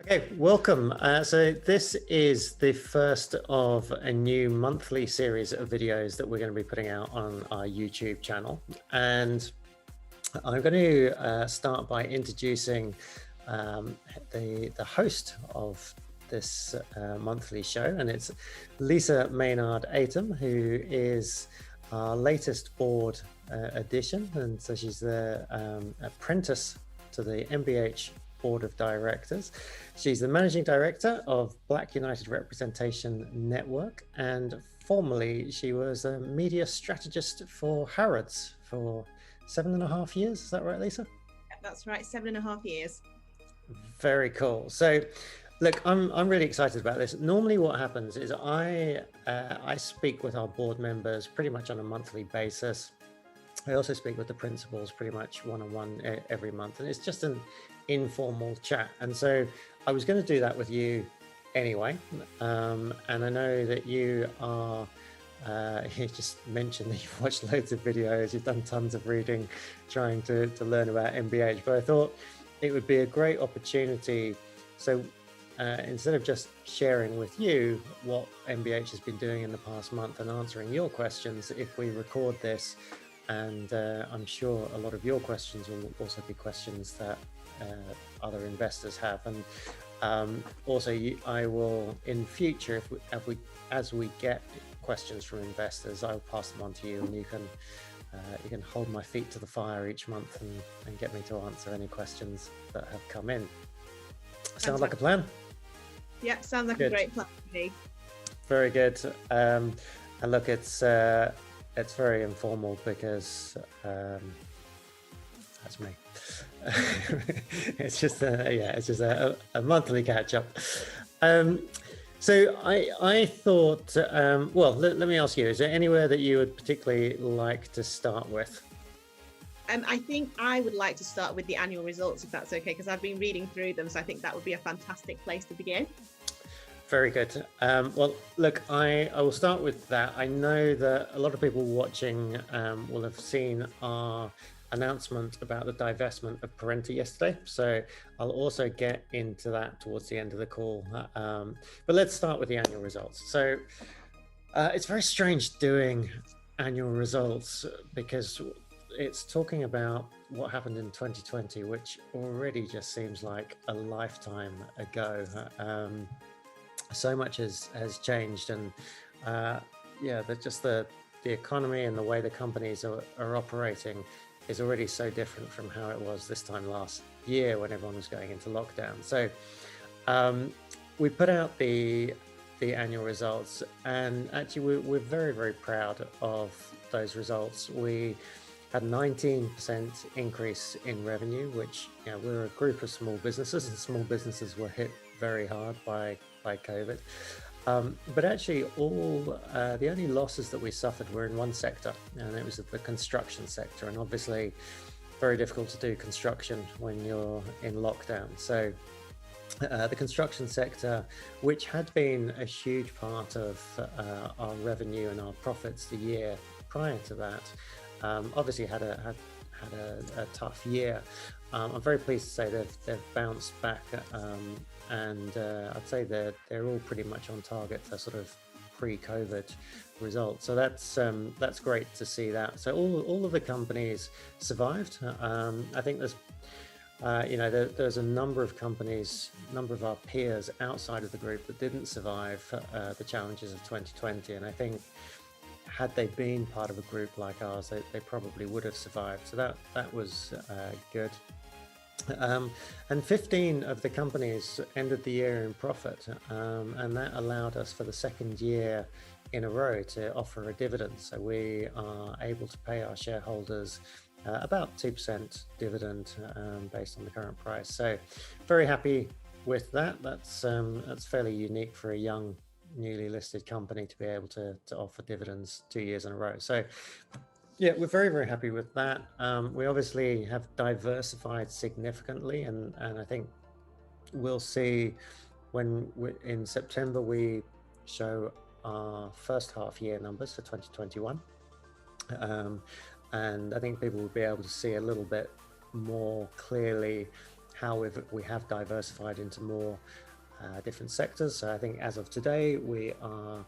Okay, welcome. So this is the first of a new monthly series of videos that we're going to be putting out on our YouTube channel. And I'm going to start by introducing the host of this monthly show, and it's Lisa Maynard Atom, who is our latest board addition. And so she's the apprentice to the MBH Board of Directors. She's the Managing Director of Black United Representation Network, and formerly she was a media strategist for Harrods for 7.5 years. Is that right, Lisa? That's right, 7.5 years. Very cool. So, look, I'm really excited about this. Normally, what happens is I speak with our board members pretty much on a monthly basis. I also speak with the principals pretty much one-on-one every month, and it's just an informal chat. And so I was going to do that with you anyway. And I know that you are, you just mentioned that you've watched loads of videos, you've done tons of reading, trying to learn about MBH, but I thought it would be a great opportunity. So instead of just sharing with you what MBH has been doing in the past month and answering your questions, if we record this, and I'm sure a lot of your questions will also be questions that other investors have. And also I will in future, as we get questions from investors, I'll pass them on to you, and you can hold my feet to the fire each month and get me to answer any questions that have come in. Sound like a plan? Yeah, sounds like a great plan to me. Very good. And look, it's very informal because that's me. It's just a monthly catch up. So I thought, well, let me ask you: is there anywhere that you would particularly like to start with? I think I would like to start with the annual results, if that's okay, because I've been reading through them, so I think that would be a fantastic place to begin. Very good. Well, look, I will start with that. I know that a lot of people watching will have seen our announcement about the divestment of Parenta yesterday. So I'll also get into that towards the end of the call. But let's start with the annual results. So it's very strange doing annual results because it's talking about what happened in 2020, which already just seems like a lifetime ago. So much has changed, and the economy and the way the companies are operating is already so different from how it was this time last year when everyone was going into lockdown. So we put out the annual results, and actually we're very, very proud of those results. We had 19% increase in revenue, which, we're a group of small businesses, and small businesses were hit very hard by COVID. But actually the only losses that we suffered were in one sector, and it was the construction sector. And obviously very difficult to do construction when you're in lockdown. So the construction sector, which had been a huge part of our revenue and our profits the year prior to that, obviously had a tough year. I'm very pleased to say they've bounced back, and I'd say they're all pretty much on target for sort of pre-COVID results. So that's great to see that. So all of the companies survived. I think there's a number of companies, number of our peers outside of the group that didn't survive the challenges of 2020, and I think had they been part of a group like ours, they probably would have survived. So that was good. And 15 of the companies ended the year in profit, and that allowed us for the second year in a row to offer a dividend. So we are able to pay our shareholders about 2% dividend based on the current price. So very happy with that. That's fairly unique for a young, newly listed company to be able to offer dividends 2 years in a row. So yeah, we're very, very happy with that. We obviously have diversified significantly, and I think we'll see when in September we show our first half year numbers for 2021. And I think people will be able to see a little bit more clearly how we have diversified into more different sectors. So I think as of today, we are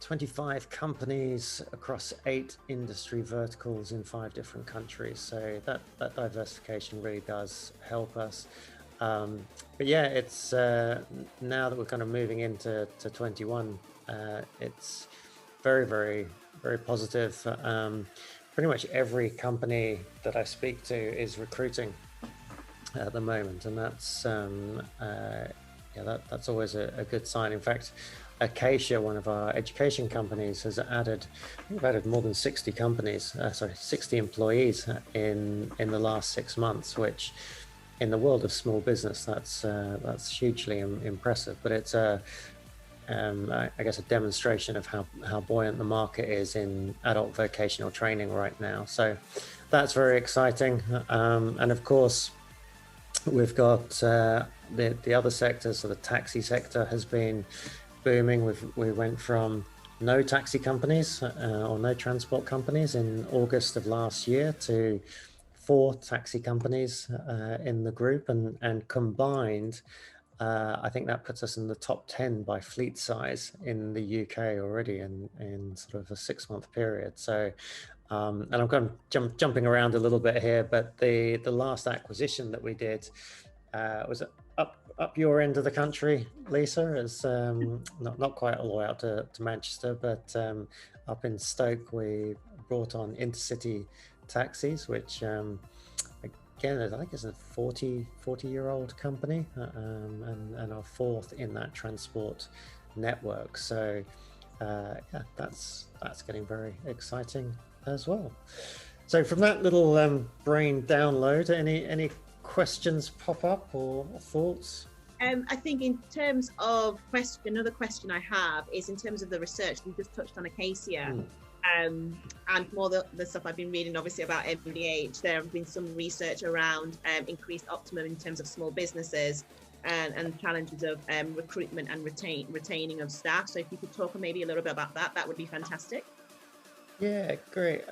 25 companies across 8 industry verticals in 5 different countries. So that diversification really does help us. But yeah, it's now that we're kind of moving into 21, it's very, very, very positive. Pretty much every company that I speak to is recruiting at the moment, and that's that's always a good sign. In fact, Acacia, one of our education companies, has added, I think we've added more than 60 companies, 60 employees in the last 6 months, which in the world of small business, that's hugely impressive. But it's I guess a demonstration of how buoyant the market is in adult vocational training right now. So that's very exciting. And of course, we've got the other sectors. So the taxi sector has been booming. We went from no taxi companies or no transport companies in August of last year to 4 taxi companies in the group, and combined, I think that puts us in the top 10 by fleet size in the UK already in sort of a 6-month period. So, and I'm kind of jumping around a little bit here, but the last acquisition that we did was up your end of the country, Lisa. Is not quite all the way out to Manchester, but up in Stoke, we brought on Intercity Taxis, which again, I think it's a 40-year-old company, and our 4th in that transport network. So yeah, that's getting very exciting as well. So from that little brain download, any questions pop up or thoughts? I think in terms of another question I have is in terms of the research. We just touched on Acacia. And more the stuff I've been reading, obviously, about MBH. There have been some research around increased optimum in terms of small businesses and challenges of recruitment and retaining of staff. So if you could talk maybe a little bit about that, that would be fantastic. Yeah, great.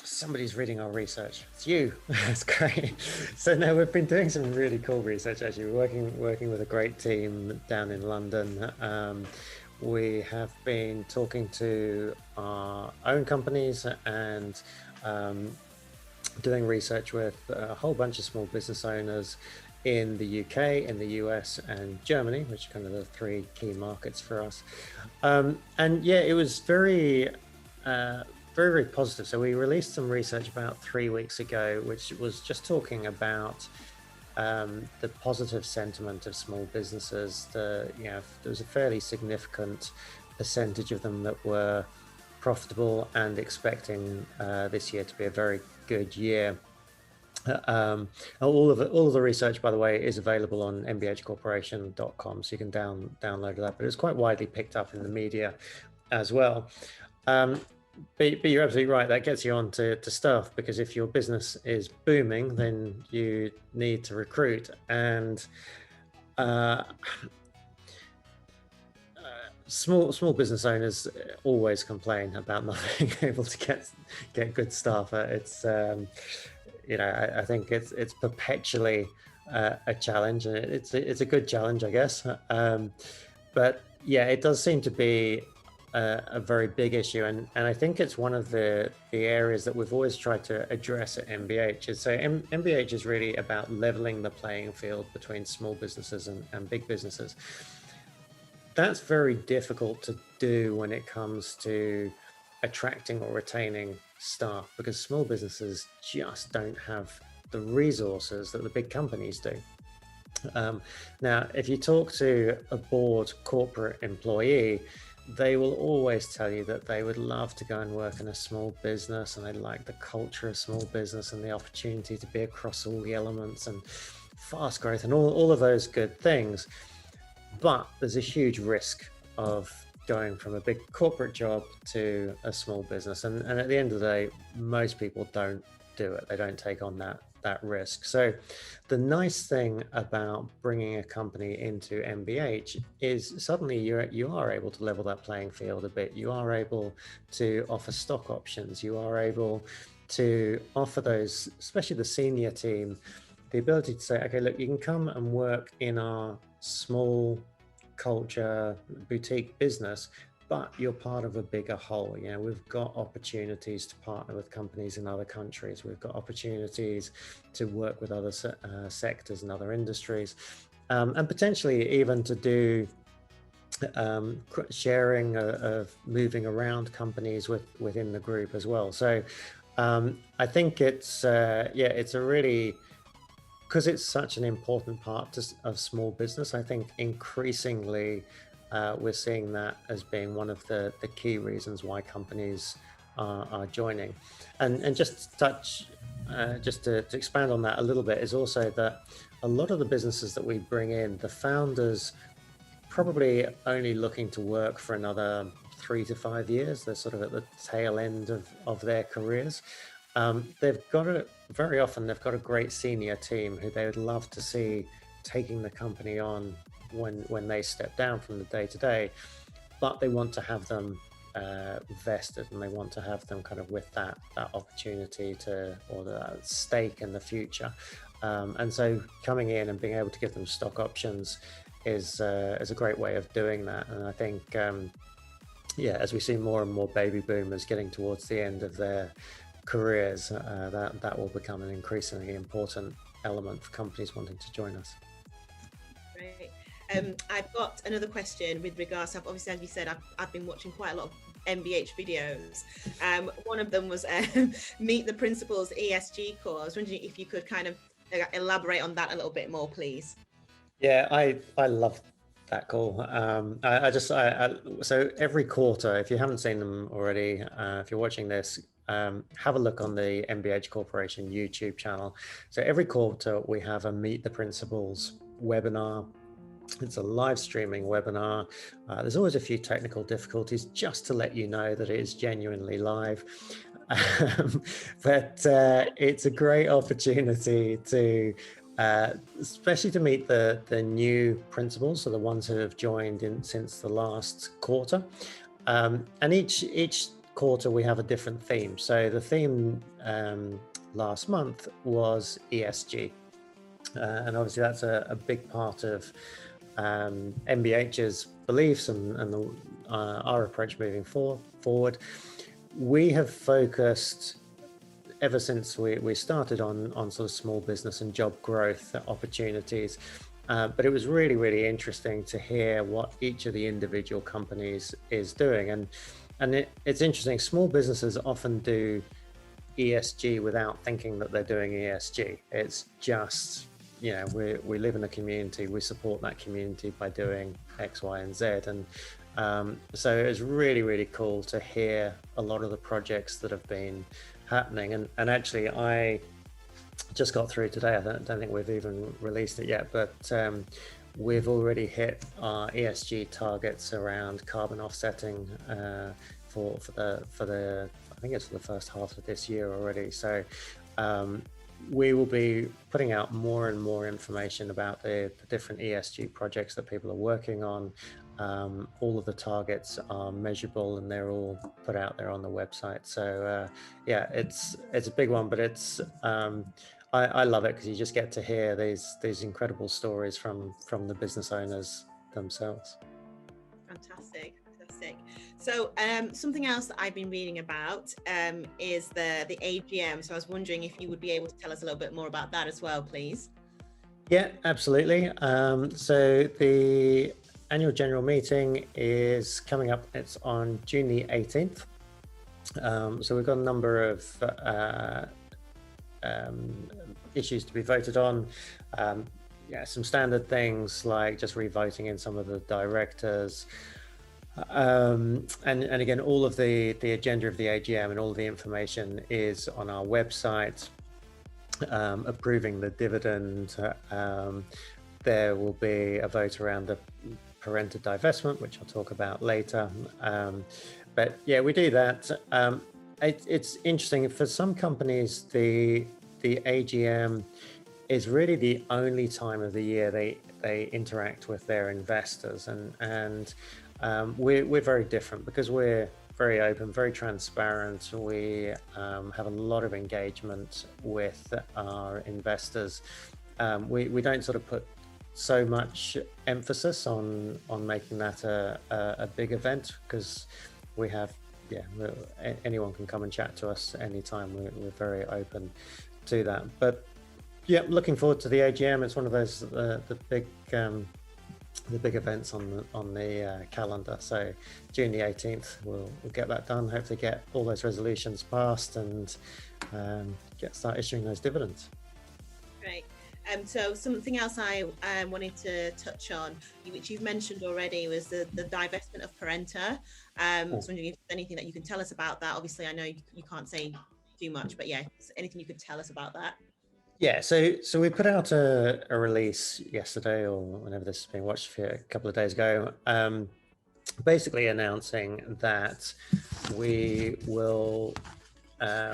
Somebody's reading our research. It's you. That's great. So no, we've been doing some really cool research. Actually, we're working with a great team down in London. We have been talking to our own companies and doing research with a whole bunch of small business owners in the UK, in the US, and Germany, which are kind of the 3 key markets for us. And yeah, it was very, very positive. So we released some research about 3 weeks ago, which was just talking about the positive sentiment of small businesses. There was a fairly significant percentage of them that were profitable and expecting this year to be a very good year. All of the research, by the way, is available on mbhcorporation.com, so you can download that. But it's quite widely picked up in the media as well. But you're absolutely right. That gets you on to staff, because if your business is booming, then you need to recruit. And small business owners always complain about not being able to get good staff. It's I think it's perpetually a challenge, and it's a good challenge, I guess. But yeah, it does seem to be a very big issue, and I think it's one of the areas that we've always tried to address at MBH. So MBH is really about leveling the playing field between small businesses and big businesses. That's very difficult to do when it comes to attracting or retaining staff, because small businesses just don't have the resources that the big companies do. Now, if you talk to a bored corporate employee, they will always tell you that they would love to go and work in a small business, and they like the culture of small business and the opportunity to be across all the elements and fast growth and all of those good things. But there's a huge risk of going from a big corporate job to a small business. And at the end of the day, most people don't do it. They don't take on that risk. So the nice thing about bringing a company into MBH is suddenly you are able to level that playing field a bit. You are able to offer stock options. You are able to offer those, especially the senior team, the ability to say, okay, look, you can come and work in our small culture boutique business, but you're part of a bigger whole. You know, we've got opportunities to partner with companies in other countries. We've got opportunities to work with other sectors and other industries, and potentially even to do sharing of moving around companies within the group as well. So I think it's it's a really, because it's such an important part of small business. I think increasingly we're seeing that as being one of the key reasons why companies are joining. And just to touch, just to expand on that a little bit, is also that a lot of the businesses that we bring in, the founders probably only looking to work for another 3 to 5 years. They're sort of at the tail end of their careers. They've got very often they've got a great senior team who they would love to see taking the company on when they step down from the day to day, but they want to have them vested, and they want to have them kind of with that opportunity or the stake in the future. And so coming in and being able to give them stock options is a great way of doing that. And I think as we see more and more baby boomers getting towards the end of their careers, that will become an increasingly important element for companies wanting to join us. Great. I've got another question with regards to, obviously, as you said, I've been watching quite a lot of MBH videos. One of them was Meet the Principals ESG course. I was wondering if you could kind of elaborate on that a little bit more, please. Yeah, I love that call. So every quarter, if you haven't seen them already, if you're watching this, have a look on the MBH Corporation YouTube channel. So every quarter we have a Meet the Principals webinar. It's a live streaming webinar. There's always a few technical difficulties, just to let you know that it is genuinely live. But it's a great opportunity to especially to meet the new principals, so the ones who have joined since the last quarter. And each quarter we have a different theme. So the theme last month was ESG. And obviously that's a big part of MBH's beliefs and our approach moving forward. We have focused ever since we started on sort of small business and job growth opportunities. But it was really, really interesting to hear what each of the individual companies is doing. And it's interesting, small businesses often do ESG without thinking that they're doing ESG. It's just, you know, we live in a community, we support that community by doing X, Y, and Z. And so it was really, really cool to hear a lot of the projects that have been happening. And actually, I just got through today, I don't think we've even released it yet, but we've already hit our ESG targets around carbon offsetting for the I think it's for the first half of this year already. So we will be putting out more and more information about the different ESG projects that people are working on. All of the targets are measurable and they're all put out there on the website. So it's a big one, but it's I love it because you just get to hear these incredible stories from the business owners themselves. Fantastic. So something else that I've been reading about is the AGM. So I was wondering if you would be able to tell us a little bit more about that as well, please. Yeah, absolutely. So the annual general meeting is coming up. It's on June the 18th. So we've got a number of issues to be voted on. Some standard things like just re-voting in some of the directors. And again, all of the agenda of the AGM and all of the information is on our website. Approving the dividend. There will be a vote around the parental divestment, which I'll talk about later. But yeah, we do that. It's interesting for some companies. The AGM is really the only time of the year they interact with their investors, and we're very different because we're very open, very transparent. We have a lot of engagement with our investors. We don't sort of put so much emphasis on making that a big event, because we have, anyone can come and chat to us anytime. We're very open to that. But yeah, looking forward to the AGM. It's one of those the big events on the calendar. So June the 18th, we'll get that done. Hopefully get all those resolutions passed and start issuing those dividends. Great. So something else I wanted to touch on, which you've mentioned already, was the divestment of Parenta. I was wondering if there's anything that you can tell us about that. Obviously, I know you can't say too much, but yeah, anything you could tell us about that? Yeah, so we put out a release yesterday, or whenever this has been watched, a couple of days ago, basically announcing that we're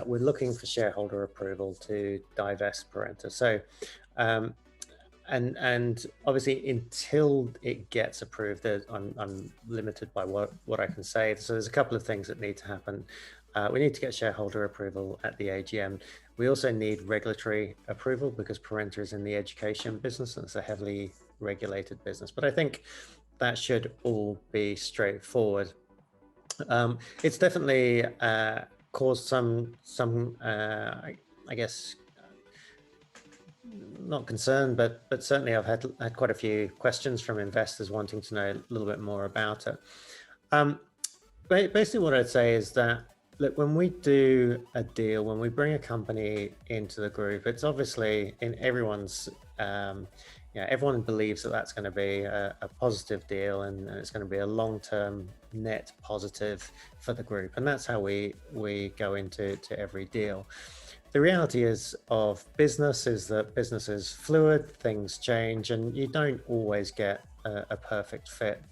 looking for shareholder approval to divest Parenta. So, and obviously until it gets approved, I'm limited by what I can say. So there's a couple of things that need to happen. We need to get shareholder approval at the AGM. We also need regulatory approval because Parenta is in the education business and it's a heavily regulated business. But I think that should all be straightforward. It's definitely caused some I guess, not concern, but certainly I've had quite a few questions from investors wanting to know a little bit more about it. Basically what I'd say is that, look, when we do a deal, when we bring a company into the group, it's obviously in everyone's, everyone believes that that's going to be a positive deal and it's going to be a long-term net positive for the group. And that's how we go into every deal. The reality is of business is that business is fluid, things change, and you don't always get a perfect fit.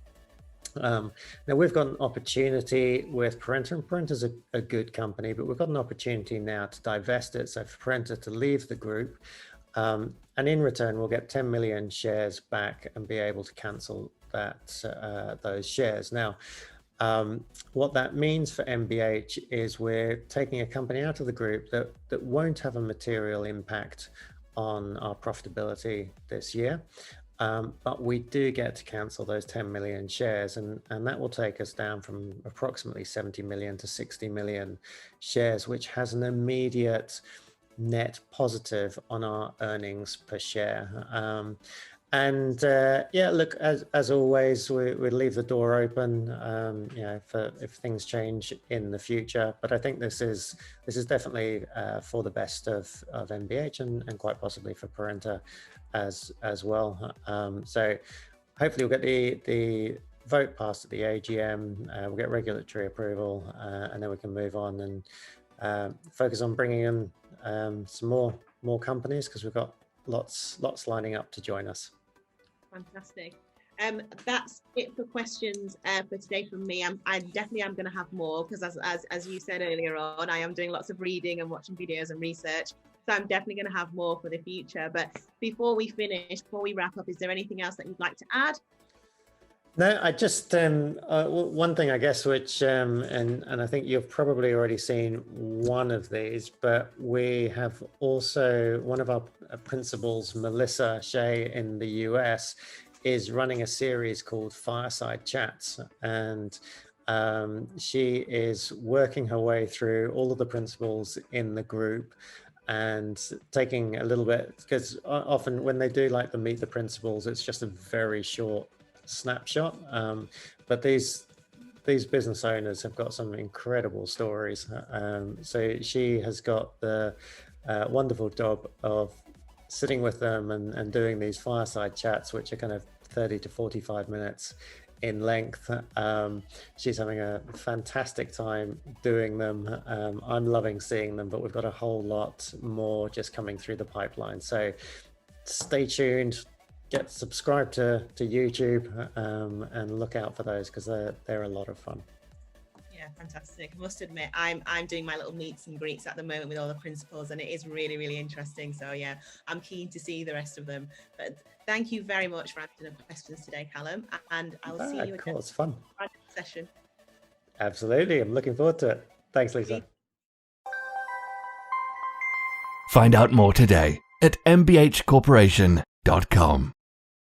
Now we've got an opportunity with Parenta, and Parenta's a good company, but we've got an opportunity now to divest it. So for Parenta to leave the group, and in return, we'll get 10 million shares back and be able to cancel those shares. Now, what that means for MBH is we're taking a company out of the group that won't have a material impact on our profitability this year. But we do get to cancel those 10 million shares, and that will take us down from approximately 70 million to 60 million shares, which has an immediate net positive on our earnings per share. Look, as always, we leave the door open, if things change in the future. But I think this is definitely for the best of MBH and quite possibly for Parenta as well. So hopefully we'll get the vote passed at the AGM. We'll get regulatory approval, and then we can move on and focus on bringing in some more companies, because we've got lots lining up to join us. Fantastic. That's it for questions for today from me. I definitely am going to have more, because as you said earlier on, I am doing lots of reading and watching videos and research. So I'm definitely going to have more for the future. But before we wrap up, is there anything else that you'd like to add? No, I just one thing, I guess, which and I think you've probably already seen one of these, but we have also one of our principals, Melissa Shea in the US, is running a series called Fireside Chats, and she is working her way through all of the principals in the group and taking a little bit, because often when they do like the Meet the Principals, it's just a very short snapshot, but these business owners have got some incredible stories. So she has got the wonderful job of sitting with them and doing these fireside chats, which are kind of 30 to 45 minutes in length. She's having a fantastic time doing them. I'm loving seeing them, but we've got a whole lot more just coming through the pipeline. So stay tuned, get subscribed to YouTube, and look out for those, because they're a lot of fun. Yeah, fantastic. I must admit, I'm doing my little meets and greets at the moment with all the principals, and it is really, really interesting. So yeah, I'm keen to see the rest of them. But thank you very much for answering the questions today, Callum, and I will see you again. Cool, it's fun. Session. Absolutely. I'm looking forward to it. Thanks, Lisa. Find out more today at mbhcorporation.com.